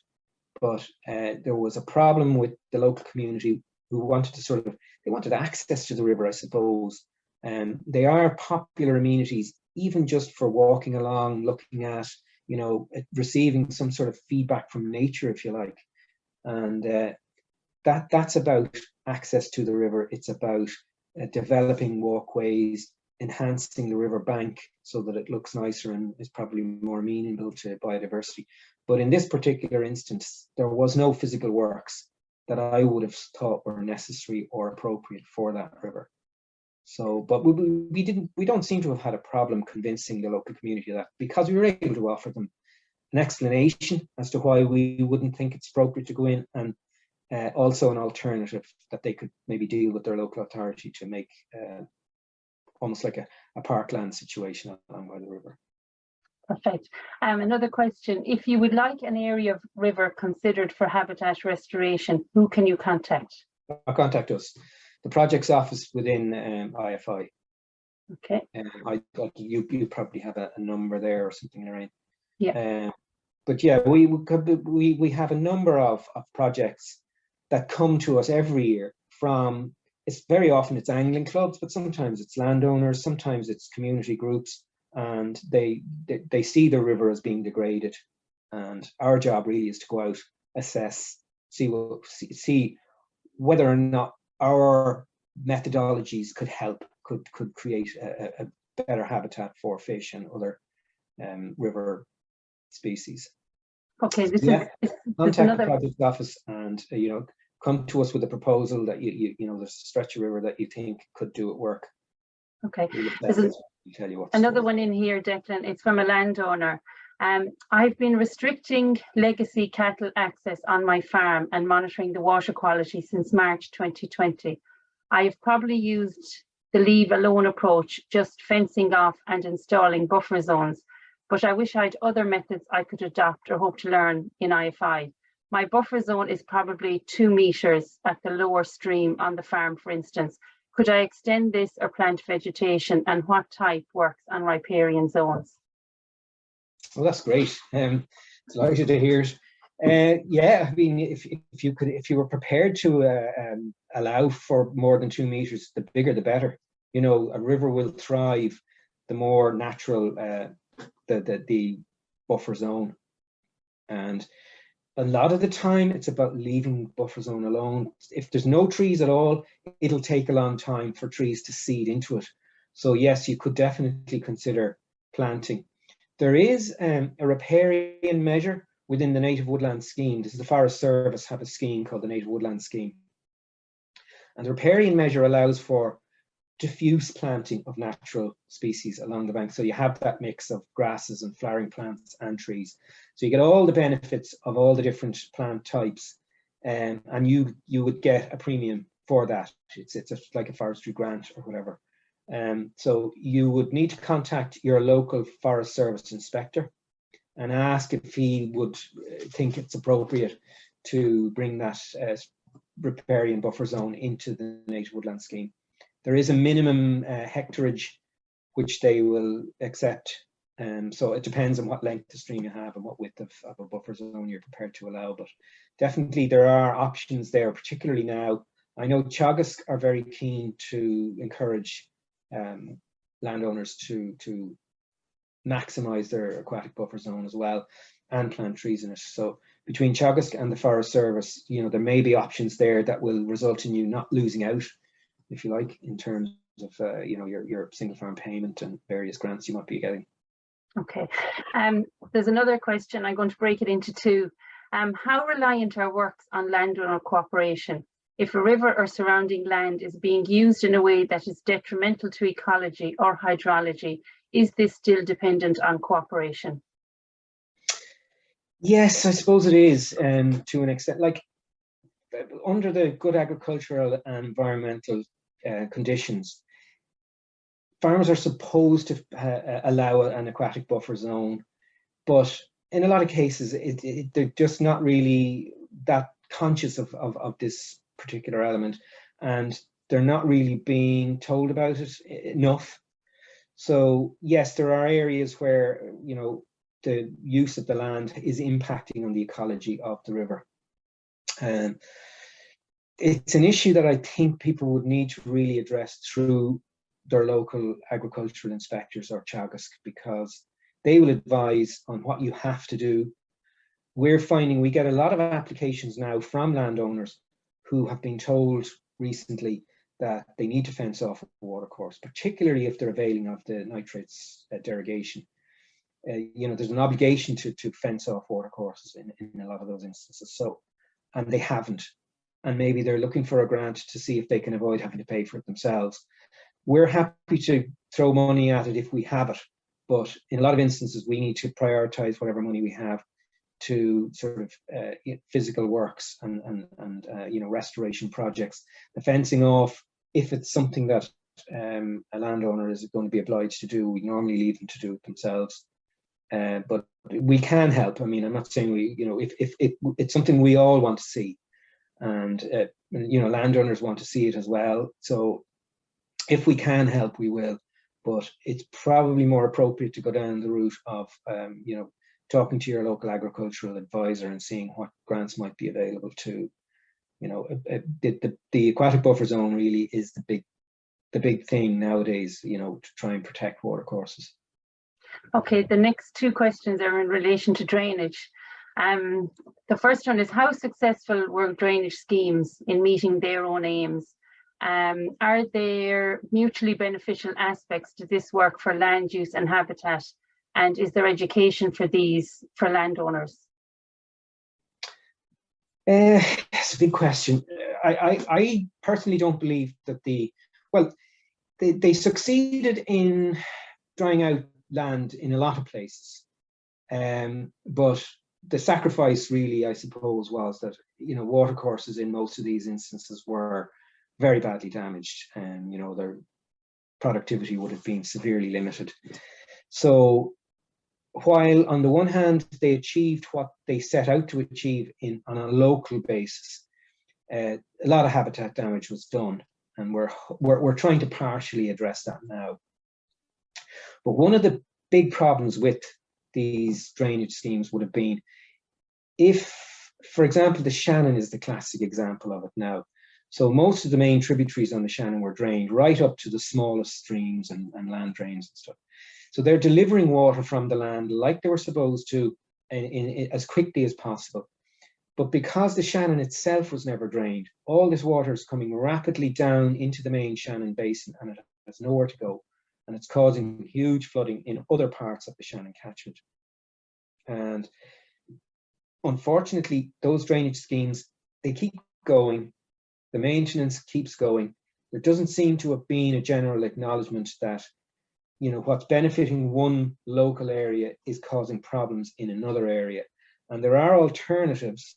But there was a problem with the local community who wanted to sort of, they wanted access to the river, I suppose. They are popular amenities, even just for walking along, looking at, you know, receiving some sort of feedback from nature, if you like. And that's about access to the river. It's about developing walkways, enhancing the river bank so that it looks nicer and is probably more amenable to biodiversity. But in this particular instance, there was no physical works that I would have thought were necessary or appropriate for that river. So, but we don't seem to have had a problem convincing the local community of that, because we were able to offer them an explanation as to why we wouldn't think it's appropriate to go in, and also an alternative that they could maybe deal with their local authority to make almost like a parkland situation along by the river. Perfect. Another question: if you would like an area of river considered for habitat restoration, who can you contact? Contact us, the projects office within IFI. Okay. You probably have a number there or something, right? Yeah. But yeah, we have a number of projects that come to us every year from. It's very often it's angling clubs, but sometimes it's landowners, sometimes it's community groups, and they see the river as being degraded, and our job really is to go out, assess, see whether or not our methodologies could help, could create a better habitat for fish and other river species. Okay, this is contact the project office, and come to us with a proposal that you know there's a stretch of river that you think could do it work. Okay. We'll tell you what. Another one in here, Declan. It's from a landowner. I've been restricting legacy cattle access on my farm and monitoring the water quality since March 2020. I've probably used the leave alone approach, just fencing off and installing buffer zones, but I wish I had other methods I could adopt or hope to learn in IFI. My buffer zone is probably 2 meters at the lower stream on the farm, for instance. Could I extend this or plant vegetation, and what type works on riparian zones? Well, that's great. Delighted to hear it. Yeah, I mean, if you were prepared to allow for more than 2 meters, the bigger the better. You know, a river will thrive the more natural the buffer zone, and a lot of the time it's about leaving buffer zone alone. If there's no trees at all, it'll take a long time for trees to seed into it. So yes, you could definitely consider planting. There is a riparian measure within the Native Woodland Scheme. This is the Forest Service have a scheme called the Native Woodland Scheme. And the riparian measure allows for diffuse planting of natural species along the bank. So you have that mix of grasses and flowering plants and trees. So you get all the benefits of all the different plant types, and you would get a premium for that. It's like a forestry grant or whatever. So you would need to contact your local Forest Service inspector and ask if he would think it's appropriate to bring that riparian buffer zone into the Native Woodland Scheme. There is a minimum hectarage which they will accept. So it depends on what length of stream you have and what width of a buffer zone you're prepared to allow. But definitely there are options there, particularly now. I know Teagasc are very keen to encourage landowners to maximize their aquatic buffer zone as well and plant trees in it. So between Teagasc and the Forest Service, there may be options there that will result in you not losing out, if you like, in terms of your single farm payment and various grants you might be getting. Okay. There's another question. I'm going to break it into two. How reliant are works on landowner cooperation? If a river or surrounding land is being used in a way that is detrimental to ecology or hydrology, is this still dependent on cooperation? Yes, I suppose it is, to an extent. Like, under the good agricultural and environmental conditions, farmers are supposed to allow an aquatic buffer zone, but in a lot of cases, they're just not really that conscious of this particular element, and they're not really being told about it enough. So yes, there are areas where the use of the land is impacting on the ecology of the river. It's an issue that I think people would need to really address through their local agricultural inspectors or Teagasc, because they will advise on what you have to do. We're finding we get a lot of applications now from landowners who have been told recently that they need to fence off a watercourse, particularly if they're availing of the nitrates derogation. There's an obligation to fence off watercourses in a lot of those instances. So, and they haven't. And maybe they're looking for a grant to see if they can avoid having to pay for it themselves. We're happy to throw money at it if we have it, but in a lot of instances, we need to prioritize whatever money we have to sort of physical works and restoration projects. The fencing off, if it's something that a landowner is going to be obliged to do, we normally leave them to do it themselves. But we can help. I mean, I'm not saying if it's something we all want to see, and landowners want to see it as well. So if we can help, we will. But it's probably more appropriate to go down the route of talking to your local agricultural advisor and seeing what grants might be available to. The aquatic buffer zone really is the big thing nowadays. To try and protect watercourses. Okay, the next two questions are in relation to drainage. The first one is, how successful were drainage schemes in meeting their own aims? Are there mutually beneficial aspects to this work for land use and habitat? And is there education for these for landowners? That's a big question. I personally don't believe that they succeeded in drying out land in a lot of places, but the sacrifice really, I suppose, was that watercourses in most of these instances were very badly damaged, and their productivity would have been severely limited. So while on the one hand they achieved what they set out to achieve on a local basis, a lot of habitat damage was done, and we're trying to partially address that now. But one of the big problems with these drainage schemes would have been if, for example, the Shannon is the classic example of it now. So most of the main tributaries on the Shannon were drained right up to the smallest streams and land drains and stuff. So they're delivering water from the land like they were supposed to as quickly as possible. But because the Shannon itself was never drained, all this water is coming rapidly down into the main Shannon basin, and it has nowhere to go. And it's causing huge flooding in other parts of the Shannon catchment. And unfortunately, those drainage schemes, they keep going. The maintenance keeps going. There doesn't seem to have been a general acknowledgement that what's benefiting one local area is causing problems in another area. And there are alternatives,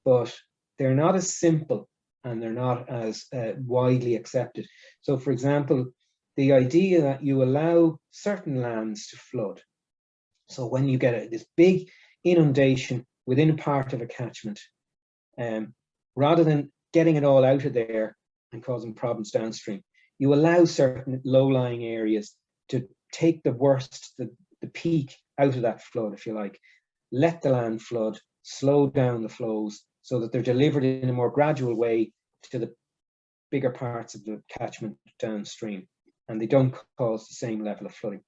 but they're not as simple and they're not as widely accepted. So, for example, the idea that you allow certain lands to flood. So when you get this big inundation within a part of a catchment, rather than getting it all out of there and causing problems downstream, you allow certain low-lying areas to take the worst, the peak out of that flood, if you like. Let the land flood, slow down the flows so that they're delivered in a more gradual way to the bigger parts of the catchment downstream, and they don't cause the same level of flooding.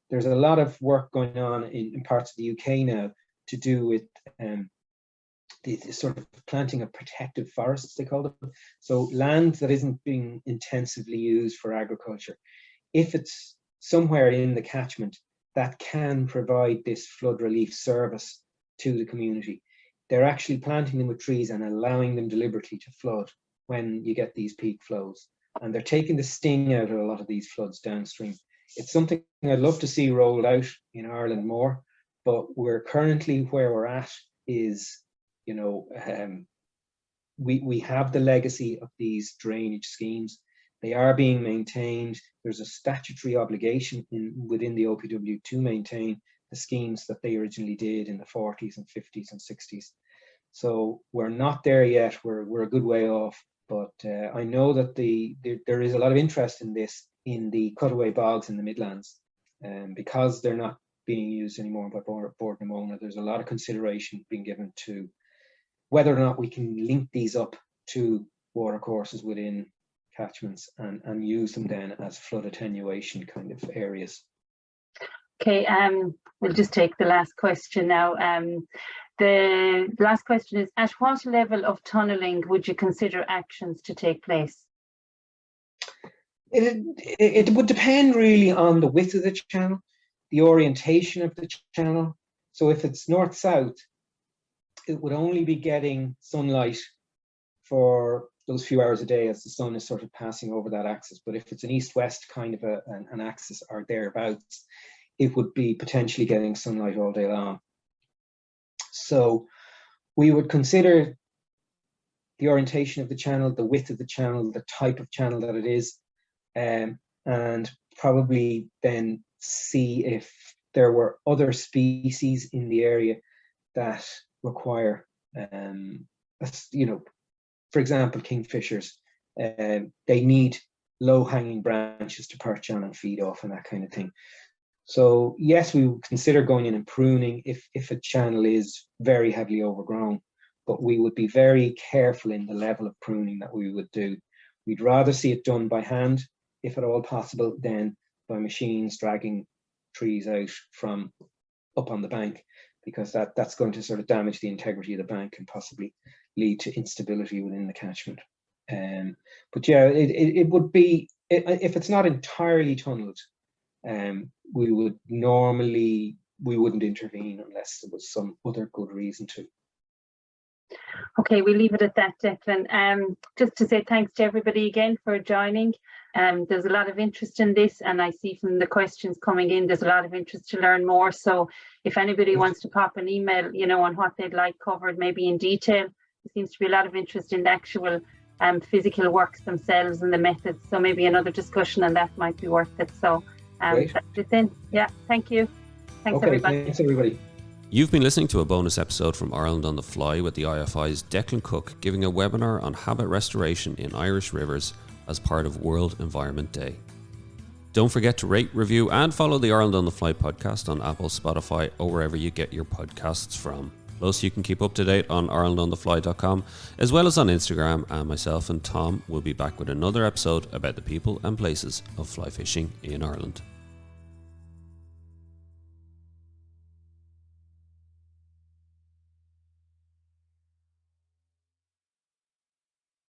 There's a lot of work going on in parts of the UK now to do with the sort of planting of protective forests, they call them. So land that isn't being intensively used for agriculture, if it's somewhere in the catchment that can provide this flood relief service to the community, they're actually planting them with trees and allowing them deliberately to flood when you get these peak flows. And they're taking the sting out of a lot of these floods downstream. It's something I'd love to see rolled out in Ireland more, but we're currently where we're at is, we have the legacy of these drainage schemes. They are being maintained. There's a statutory obligation within the OPW to maintain the schemes that they originally did in the 40s and 50s and 60s. So we're not there yet. We're a good way off. But I know that there is a lot of interest in this in the cutaway bogs in the Midlands, because they're not being used anymore by Bord na Móna. There's a lot of consideration being given to whether or not we can link these up to watercourses within catchments and use them then as flood attenuation kind of areas. Okay, we'll just take the last question now. The last question is, at what level of tunnelling would you consider actions to take place? It would depend really on the width of the channel, the orientation of the channel. So if it's north-south, it would only be getting sunlight for those few hours a day as the sun is sort of passing over that axis. But if it's an east-west kind of an axis or thereabouts, it would be potentially getting sunlight all day long. So we would consider the orientation of the channel, the width of the channel, the type of channel that it is, and probably then see if there were other species in the area that require, for example, kingfishers. They need low-hanging branches to perch on and feed off and that kind of thing. So yes, we would consider going in and pruning if a channel is very heavily overgrown, but we would be very careful in the level of pruning that we would do. We'd rather see it done by hand, if at all possible, than by machines dragging trees out from up on the bank, because that's going to sort of damage the integrity of the bank and possibly lead to instability within the catchment. But yeah, it would be, if it's not entirely tunneled, we wouldn't intervene unless there was some other good reason to. Okay, we'll leave it at that, Declan. Just to say thanks to everybody again for joining. There's a lot of interest in this, and I see from the questions coming in, there's a lot of interest to learn more. So if anybody wants to pop an email, on what they'd like covered, maybe in detail, there seems to be a lot of interest in the actual physical works themselves and the methods. So maybe another discussion on that might be worth it. So that's it then. Yeah, thank you. Thanks, everybody. Thanks, everybody. You've been listening to a bonus episode from Ireland on the Fly with the IFI's Declan Cooke giving a webinar on habitat restoration in Irish rivers as part of World Environment Day. Don't forget to rate, review and follow the Ireland on the Fly podcast on Apple, Spotify or wherever you get your podcasts from. Plus you can keep up to date on IrelandOnTheFly.com as well as on Instagram, and myself and Tom will be back with another episode about the people and places of fly fishing in Ireland.